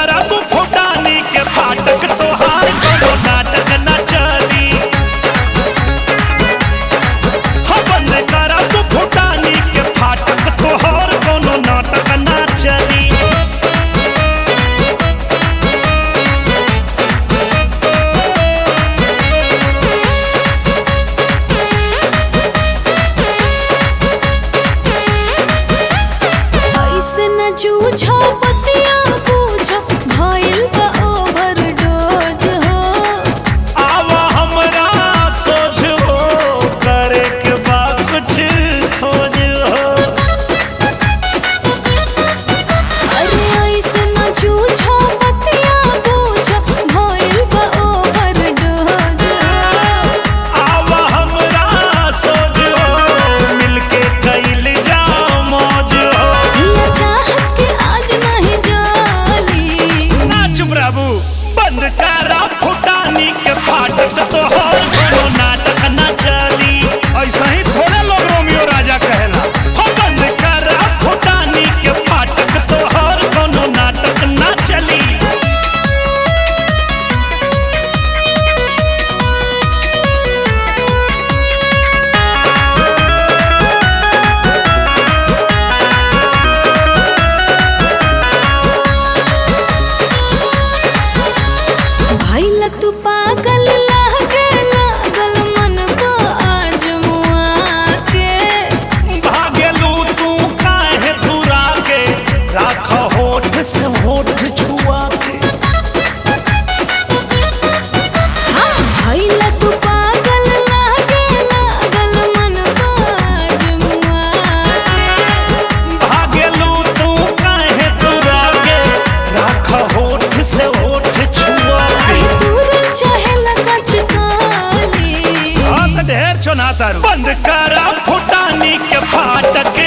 करा तू फुटानी के फाटक तोहार कोनो नाटक न चली। हाँ बंद करा तू फुटानी के फाटक तोहार कोनो नाटक न चली। न जूझो पतिया पूछो भइल बा ओवरडोज हो। आवा हमरा सोच हो करे के बा कुछ खोज हो। अरे ऐसे न जूझो पतिया पूछो भइल बा ओवरडोज हो। आवा हमरा सोच हो मिलके कइल जाओ मौज हो। चाहत के आज नहीं जाली ना चुप रहबू बंद करा फुटानी के फाटक तोहार कोनो नाटक न चली। ऐसा ही थोड़े लोग रोमियो राजा कहेला। हो बंद करा फुटानी के फाटक तोहार कोनो नाटक न चली। भइल तू पागल लागे लागल मन को आज मुआ के। भागेलू तू काहे दूरा के राख होठ से होठ छुआ के। हाँ भइल तू पागल लागे लागल मन को आज मुआ के। भागेलू तू काहे दूरा के राख होठ से होठ छुआ के। दूर चाहे लगा चुकाली ढेर छो ना तारू बंद करा फुटानी के फाटक